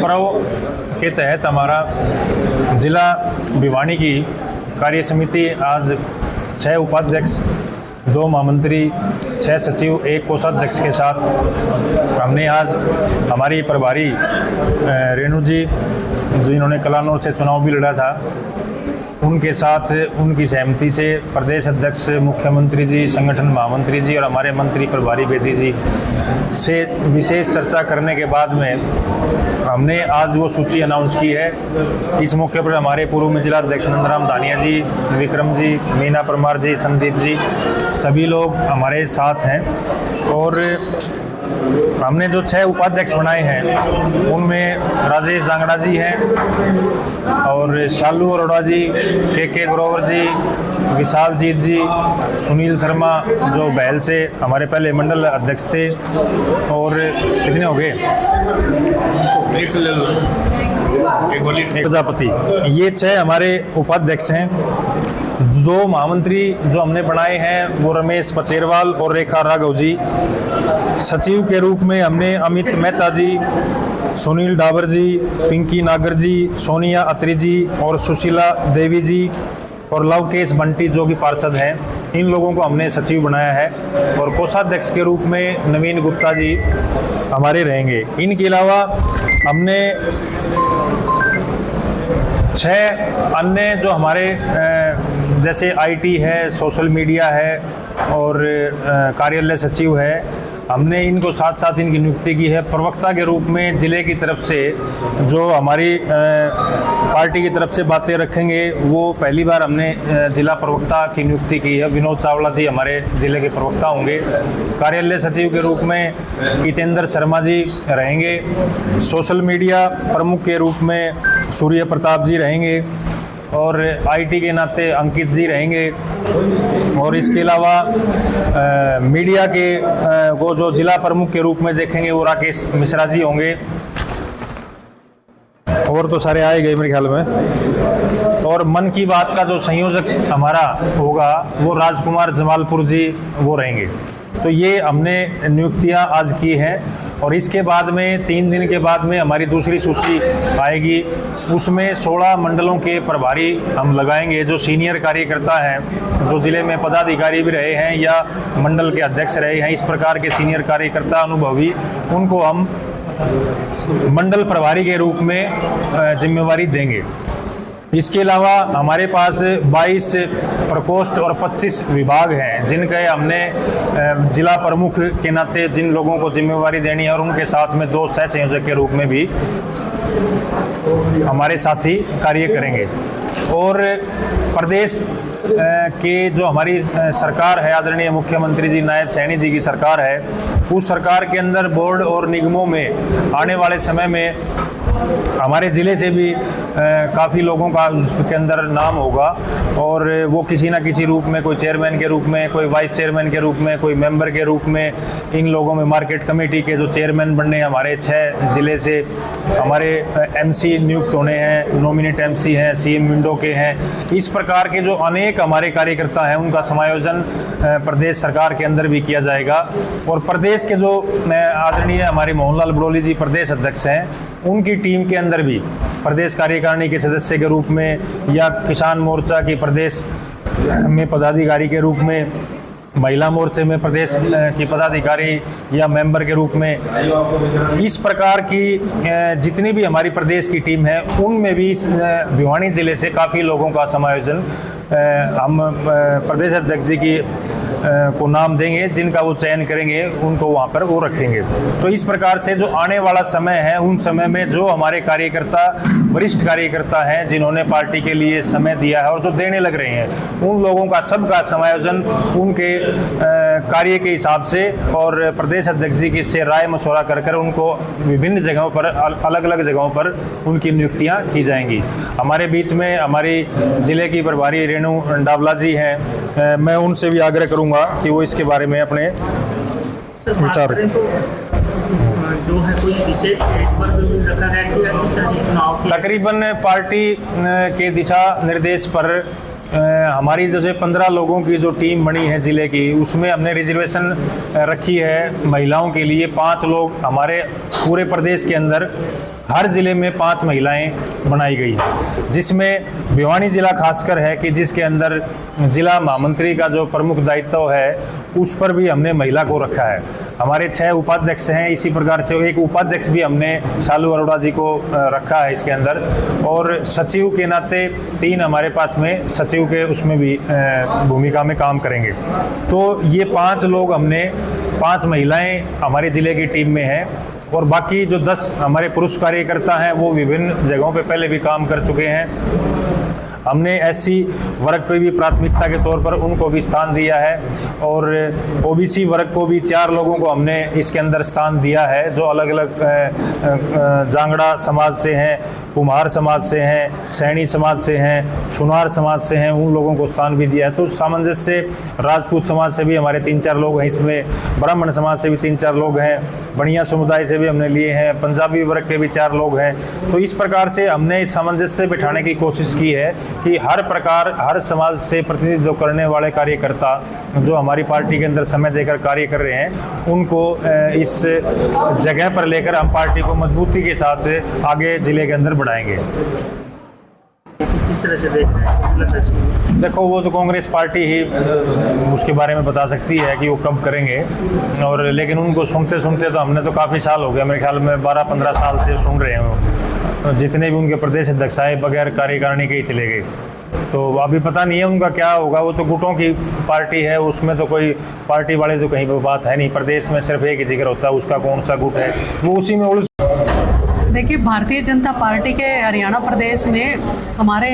पर्व के तहत हमारा जिला भिवानी की कार्य समिति आज 6 उपाध्यक्ष, 2 महामंत्री, 6 सचिव, 1 कोषाध्यक्ष के साथ हमने आज हमारी प्रभारी रेणु जी जिन्होंने कलानौर से चुनाव भी लड़ा था, उनके साथ उनकी सहमति से प्रदेश अध्यक्ष, मुख्यमंत्री जी, संगठन महामंत्री जी और हमारे मंत्री प्रभारी बेदी जी से विशेष चर्चा करने के बाद में हमने आज वो सूची अनाउंस की है। इस मौके पर हमारे पूर्व में जिला अध्यक्ष नंदराम दानिया जी, विक्रम जी, मीना परमार जी, संदीप जी, सभी लोग हमारे साथ हैं। और हमने जो 6 उपाध्यक्ष बनाए हैं उनमें राजेश जांगड़ा जी हैं और शालू अरोड़ा जी, के ग्रोवर जी, विशाल जीत जी, सुनील शर्मा जो बहल से हमारे पहले मंडल अध्यक्ष थे, और कितने हो गए, प्रजापति। ये 6 हमारे उपाध्यक्ष हैं। 2 महामंत्री जो हमने बनाए हैं वो रमेश पचेरवाल और रेखा राघव जी। सचिव के रूप में हमने अमित मेहता जी, सुनील डाबर जी, पिंकी नागर जी, सोनिया अत्री जी और सुशीला देवी जी और लवकेश बंटी जो कि पार्षद हैं, इन लोगों को हमने सचिव बनाया है। और कोषाध्यक्ष के रूप में नवीन गुप्ता जी हमारे रहेंगे। इनके अलावा हमने 6 अन्य जो हमारे जैसे आईटी है, सोशल मीडिया है और कार्यालय सचिव है, हमने इनको साथ साथ इनकी नियुक्ति की है। प्रवक्ता के रूप में जिले की तरफ से जो हमारी पार्टी की तरफ से बातें रखेंगे वो पहली बार हमने जिला प्रवक्ता की नियुक्ति की है। विनोद चावला जी हमारे जिले के प्रवक्ता होंगे। कार्यालय सचिव के रूप में हितेंद्र शर्मा जी रहेंगे। सोशल मीडिया प्रमुख के रूप में सूर्य प्रताप जी रहेंगे और आईटी के नाते अंकित जी रहेंगे। और इसके अलावा मीडिया के वो जो जिला प्रमुख के रूप में देखेंगे वो राकेश मिश्रा जी होंगे। और तो सारे आए गए मेरे ख्याल में। और मन की बात का जो संयोजक हमारा होगा वो राजकुमार जमालपुर जी वो रहेंगे। तो ये हमने नियुक्तियां आज की हैं। और इसके बाद में 3 दिन के बाद में हमारी दूसरी सूची आएगी, उसमें 16 मंडलों के प्रभारी हम लगाएंगे जो सीनियर कार्यकर्ता हैं, जो जिले में पदाधिकारी भी रहे हैं या मंडल के अध्यक्ष रहे हैं। इस प्रकार के सीनियर कार्यकर्ता अनुभवी, उनको हम मंडल प्रभारी के रूप में जिम्मेवारी देंगे। इसके अलावा हमारे पास 22 प्रकोष्ठ और 25 विभाग हैं जिनके हमने जिला प्रमुख के नाते जिन लोगों को जिम्मेवारी देनी है, और उनके साथ में 2 सह संयोजक के रूप में भी हमारे साथी कार्य करेंगे। और प्रदेश के जो हमारी सरकार है, आदरणीय मुख्यमंत्री जी, नायब सैनी जी की सरकार है, उस सरकार के अंदर बोर्ड और निगमों में आने वाले समय में हमारे ज़िले से भी काफ़ी लोगों का उसके अंदर नाम होगा। और वो किसी ना किसी रूप में, कोई चेयरमैन के रूप में, कोई वाइस चेयरमैन के रूप में, कोई मेंबर के रूप में, इन लोगों में मार्केट कमेटी के जो चेयरमैन बनने हमारे 6 ज़िले से, हमारे एमसी नियुक्त होने हैं, नॉमिनेट एमसी हैं, सीएम विंडो के हैं। इस प्रकार के जो अनेक हमारे कार्यकर्ता हैं उनका समायोजन प्रदेश सरकार के अंदर भी किया जाएगा। और प्रदेश के जो आदरणीय हमारे मोहनलाल बड़ोली जी प्रदेश अध्यक्ष हैं, उनकी टीम के अंदर भी प्रदेश कार्यकारिणी के सदस्य के रूप में या किसान मोर्चा की प्रदेश में पदाधिकारी के रूप में, महिला मोर्चे में प्रदेश की पदाधिकारी या मेंबर के रूप में, इस प्रकार की जितनी भी हमारी प्रदेश की टीम है उनमें भी इस भिवानी ज़िले से काफ़ी लोगों का समायोजन हम प्रदेश अध्यक्ष जी की को नाम देंगे, जिनका वो चयन करेंगे उनको वहाँ पर वो रखेंगे। तो इस प्रकार से जो आने वाला समय है, उन समय में जो हमारे कार्यकर्ता, वरिष्ठ कार्यकर्ता हैं जिन्होंने पार्टी के लिए समय दिया है और जो देने लग रहे हैं, उन लोगों का सबका समायोजन उनके कार्य के हिसाब से और प्रदेश अध्यक्ष जी की से राय मशवरा कर उनको विभिन्न जगहों पर, अलग अलग जगहों पर उनकी नियुक्तियाँ की जाएंगी। हमारे बीच में हमारी जिले की प्रभारी रेणु डावला जी हैं, मैं उनसे भी आग्रह करूँगा कि वो इसके बारे में अपने विचार जो है कोई विशेष रखा गया कि इस तरह से चुनाव तकरीबन पार्टी के दिशा निर्देश पर हमारी जैसे 15 लोगों की जो टीम बनी है ज़िले की, उसमें हमने रिजर्वेशन रखी है महिलाओं के लिए। 5 लोग हमारे पूरे प्रदेश के अंदर हर ज़िले में 5 महिलाएं बनाई गई है, जिसमें भिवानी ज़िला खासकर है कि जिसके अंदर ज़िला महामंत्री का जो प्रमुख दायित्व है उस पर भी हमने महिला को रखा है। हमारे 6 उपाध्यक्ष हैं, इसी प्रकार से एक उपाध्यक्ष भी हमने शालू अरोड़ा जी को रखा है इसके अंदर, और सचिव के नाते 3 हमारे पास में सचिव के उसमें भी भूमिका में काम करेंगे। तो ये 5 लोग हमने 5 महिलाएं हमारे ज़िले की टीम में हैं, और बाकी जो 10 हमारे पुरुष कार्यकर्ता हैं वो विभिन्न जगहों पे पहले भी काम कर चुके हैं। हमने एससी वर्ग पे भी प्राथमिकता के तौर पर उनको भी स्थान दिया है, और ओबीसी वर्ग को भी 4 लोगों को हमने इसके अंदर स्थान दिया है, जो अलग अलग जांगड़ा समाज से हैं, कुम्हार समाज से हैं, सैनी समाज से हैं, सुनार समाज से हैं, उन लोगों को स्थान भी दिया है। तो सामंजस्य से राजपूत समाज से भी हमारे 3-4 लोग हैं इसमें, ब्राह्मण समाज से भी 3-4 लोग हैं, बनिया समुदाय से भी हमने लिए हैं, पंजाबी वर्ग के भी 4 लोग हैं। तो इस प्रकार से हमने सामंजस्य बिठाने की कोशिश की है कि हर प्रकार हर समाज से प्रतिनिधित्व करने वाले कार्यकर्ता जो हमारी पार्टी के अंदर समय देकर कार्य कर रहे हैं उनको इस जगह पर लेकर हम पार्टी को मजबूती के साथ आगे जिले के अंदर बढ़ाएंगे। किस तरह से देख रहे हैं? देखो, वो तो कांग्रेस पार्टी ही उसके बारे में बता सकती है कि वो कब करेंगे, और लेकिन उनको सुनते सुनते तो हमने तो काफ़ी साल हो गया, मेरे ख्याल में 12-15 साल से सुन रहे हैं। जितने भी उनके प्रदेश अध्यक्ष आए बगैर कार्यकारिणी के ही चले गए। तो अभी पता नहीं है उनका क्या होगा, वो तो गुटों की पार्टी है, उसमें तो कोई पार्टी वाले तो कहीं पर बात है नहीं। प्रदेश में सिर्फ एक ही जिक्र होता है, उसका कौन सा गुट है, वो उसी में उलझ। देखिए, भारतीय जनता पार्टी के हरियाणा प्रदेश में हमारे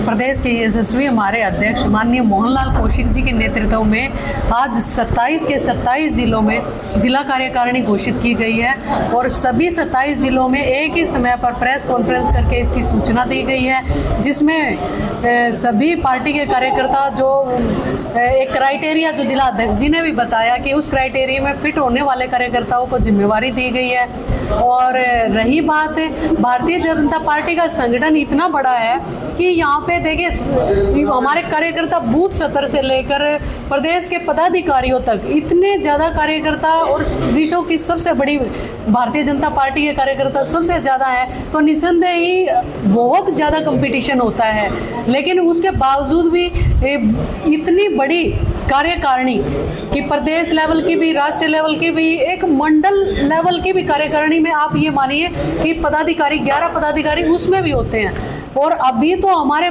प्रदेश के यशस्वी हमारे अध्यक्ष माननीय मोहनलाल कौशिक जी के नेतृत्व में आज 27 के 27 जिलों में जिला कार्यकारिणी घोषित की गई है, और सभी 27 जिलों में एक ही समय पर प्रेस कॉन्फ्रेंस करके इसकी सूचना दी गई है, जिसमें सभी पार्टी के कार्यकर्ता जो एक क्राइटेरिया जो जिला अध्यक्ष जी ने भी बताया कि उस क्राइटेरिया में फिट होने वाले कार्यकर्ताओं को जिम्मेवारी दी गई है। और रही बात भारतीय जनता पार्टी का संगठन इतना बड़ा है कि यहाँ पे देखिए हमारे कार्यकर्ता बूथ स्तर से लेकर प्रदेश के पदाधिकारियों तक इतने ज़्यादा कार्यकर्ता, और विश्व की सबसे बड़ी भारतीय जनता पार्टी के कार्यकर्ता सबसे ज़्यादा है, तो निस्संदेह ही बहुत ज़्यादा कंपटीशन होता है। लेकिन उसके बावजूद भी इतनी बड़ी कार्यकारिणी कि प्रदेश लेवल की भी, राष्ट्रीय लेवल की भी, एक मंडल लेवल की भी कार्यकारिणी में आप ये मानिए कि पदाधिकारी 11 पदाधिकारी उसमें भी होते हैं। और अभी तो हमारे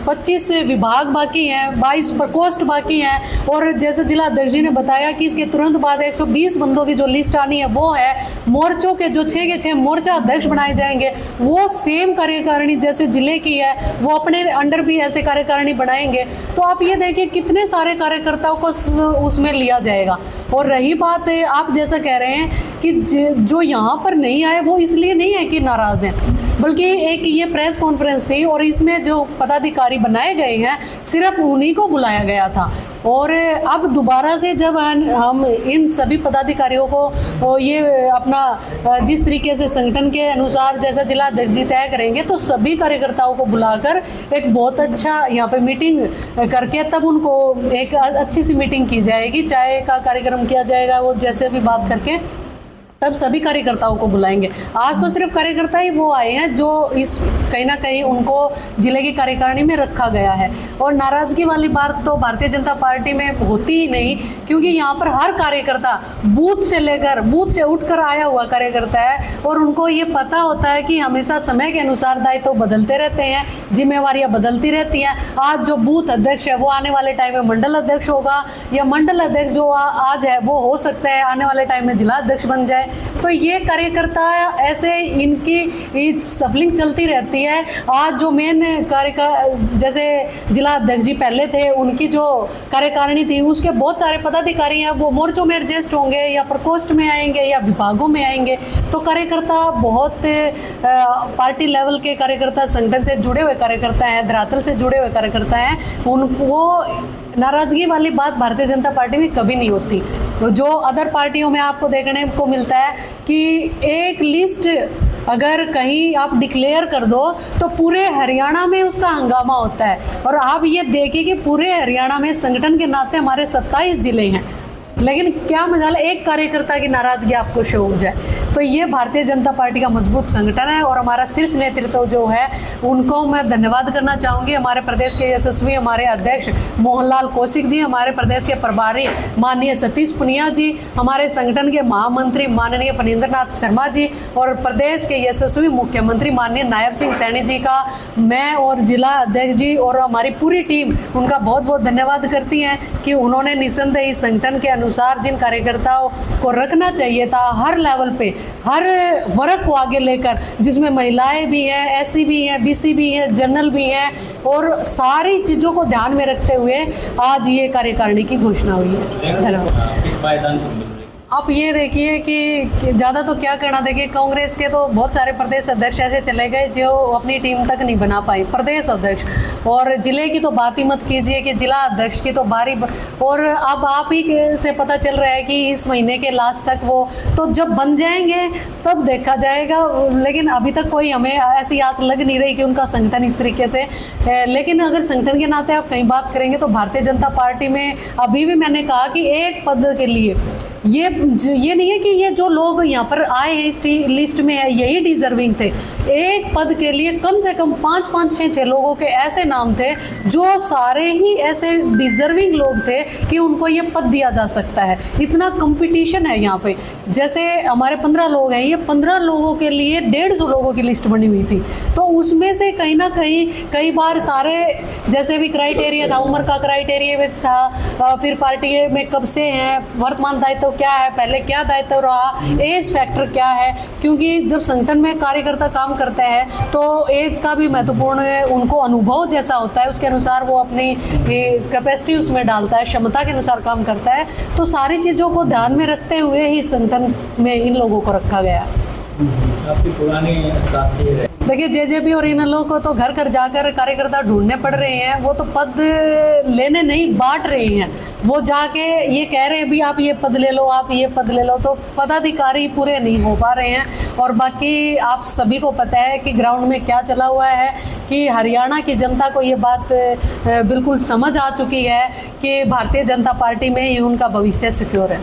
25 विभाग बाकी हैं, 22 प्रकोष्ठ बाकी हैं, और जैसे जिला अध्यक्ष जी ने बताया कि इसके तुरंत बाद 120 बंदों की जो लिस्ट आनी है वो है। मोर्चों के जो 6 के 6 मोर्चा अध्यक्ष बनाए जाएंगे, वो सेम कार्यकारिणी जैसे जिले की है वो अपने अंडर भी ऐसे कार्यकारिणी बनाएंगे। तो आप ये देखिए कितने सारे कार्यकर्ताओं को उसमें लिया जाएगा। और रही बात है, आप जैसा कह रहे हैं कि जो यहाँ पर नहीं आए वो इसलिए नहीं है कि नाराज़ हैं, बल्कि एक ये प्रेस कॉन्फ्रेंस थी और इसमें जो पदाधिकारी बनाए गए हैं सिर्फ उन्हीं को बुलाया गया था। और अब दोबारा से जब हम इन सभी पदाधिकारियों को ये अपना जिस तरीके से संगठन के अनुसार जैसा जिला अध्यक्ष जी तय करेंगे, तो सभी कार्यकर्ताओं को बुलाकर एक बहुत अच्छा यहाँ पे मीटिंग करके तब उनको एक अच्छी सी मीटिंग की जाएगी, चाय का कार्यक्रम किया जाएगा, वो जैसे भी बात करके तब सभी कार्यकर्ताओं को बुलाएंगे। आज तो सिर्फ कार्यकर्ता ही वो आए हैं जो इस कहीं ना कहीं उनको जिले की कार्यकारिणी में रखा गया है। और नाराज़गी वाली बात तो भारतीय जनता पार्टी में होती ही नहीं, क्योंकि यहाँ पर हर कार्यकर्ता बूथ से उठकर आया हुआ कार्यकर्ता है, और उनको ये पता होता है कि हमेशा समय के अनुसार दायित्व बदलते रहते हैं, जिम्मेवारियाँ बदलती रहती हैं। आज जो बूथ अध्यक्ष है वो आने वाले टाइम में मंडल अध्यक्ष होगा, या मंडल अध्यक्ष जो आज है वो हो सकता है आने वाले टाइम में जिला अध्यक्ष बन जाए। तो ये कार्यकर्ता ऐसे इनकी सफलिंग चलती रहती है। आज जो मेन जैसे जिला अध्यक्ष जी पहले थे, उनकी जो कार्यकारिणी थी उसके बहुत सारे पदाधिकारी हैं, वो मोर्चों में एडजस्ट होंगे या प्रकोष्ठ में आएंगे या विभागों में आएंगे। तो कार्यकर्ता बहुत पार्टी लेवल के कार्यकर्ता, संगठन से जुड़े हुए कार्यकर्ता हैं, धरातल से जुड़े हुए कार्यकर्ता हैं, उनको नाराज़गी वाली बात भारतीय जनता पार्टी में कभी नहीं होती। तो जो अदर पार्टियों में आपको देखने को मिलता है कि एक लिस्ट अगर कहीं आप डिक्लेयर कर दो तो पूरे हरियाणा में उसका हंगामा होता है। और आप ये देखिए कि पूरे हरियाणा में संगठन के नाते हमारे 27 जिले हैं, लेकिन क्या मजाल एक कार्यकर्ता की नाराज़गी आपको शो हो जाए। तो ये भारतीय जनता पार्टी का मजबूत संगठन है और हमारा शीर्ष नेतृत्व जो है उनको मैं धन्यवाद करना चाहूँगी। हमारे प्रदेश के यशस्वी हमारे अध्यक्ष मोहनलाल कौशिक जी, हमारे प्रदेश के प्रभारी माननीय सतीश पुनिया जी, हमारे संगठन के महामंत्री माननीय फणींद्र नाथ शर्मा जी और प्रदेश के यशस्वी मुख्यमंत्री माननीय नायब सिंह सैनी जी का मैं और जिला अध्यक्ष जी और हमारी पूरी टीम उनका बहुत बहुत धन्यवाद करती हैं कि उन्होंने निसंदेह इस संगठन के अनुसार जिन कार्यकर्ताओं को रखना चाहिए था हर लेवल पे, हर वर्ग को आगे लेकर, जिसमें महिलाएं भी हैं, एससी भी हैं, बीसी भी हैं, जनरल भी हैं और सारी चीज़ों को ध्यान में रखते हुए आज ये कार्यकारिणी की घोषणा हुई है। धन्यवाद। आप ये देखिए कि ज़्यादा तो क्या कहना, देखिए कांग्रेस के तो बहुत सारे प्रदेश अध्यक्ष ऐसे चले गए जो अपनी टीम तक नहीं बना पाए, प्रदेश अध्यक्ष, और जिले की तो बात ही मत कीजिए कि जिला अध्यक्ष की तो बारी और अब आप ही से पता चल रहा है कि इस महीने के लास्ट तक वो तो जब बन जाएंगे तब देखा जाएगा, लेकिन अभी तक कोई हमें ऐसी आस लग नहीं रही कि उनका संगठन इस तरीके से। लेकिन अगर संगठन के नाते आप कहीं बात करेंगे तो भारतीय जनता पार्टी में अभी भी मैंने कहा कि एक पद के लिए ये नहीं है कि ये जो लोग यहाँ पर आए हैं इस लिस्ट में है यही डिजर्विंग थे। एक पद के लिए कम से कम 5-5-6 लोगों के ऐसे नाम थे जो सारे ही ऐसे डिजर्विंग लोग थे कि उनको ये पद दिया जा सकता है। इतना कंपटीशन है यहाँ पे। जैसे हमारे 15 लोग हैं, ये 15 लोगों के लिए 150 लोगों की लिस्ट बनी हुई थी, तो उसमें से कहीं ना कहीं कई बार सारे जैसे भी क्राइटेरिया था, उम्र का क्राइटेरिया भी था, फिर पार्टी में कब से हैं, वर्तमान दायित्व क्या है, पहले क्या दायित्व रहा, एज फैक्टर क्या है, क्योंकि जब संगठन में कार्यकर्ता काम करते हैं तो एज का भी महत्वपूर्ण उनको अनुभव जैसा होता है, उसके अनुसार वो अपनी कैपेसिटी उसमें डालता है, क्षमता के अनुसार काम करता है। तो सारी चीज़ों को ध्यान में रखते हुए ही संगठन में इन लोगों को रखा गया। आपकी पुरानी साथी है, देखिए जेजेपी और इन लोगों को तो घर घर जाकर कार्यकर्ता ढूंढने पड़ रहे हैं, वो तो पद लेने नहीं बांट रहे हैं, वो जाके ये कह रहे हैं भी आप ये पद ले लो, आप ये पद ले लो, तो पदाधिकारी पूरे नहीं हो पा रहे हैं। और बाकी आप सभी को पता है कि ग्राउंड में क्या चला हुआ है कि हरियाणा की जनता को ये बात बिल्कुल समझ आ चुकी है कि भारतीय जनता पार्टी में ही उनका भविष्य सिक्योर है।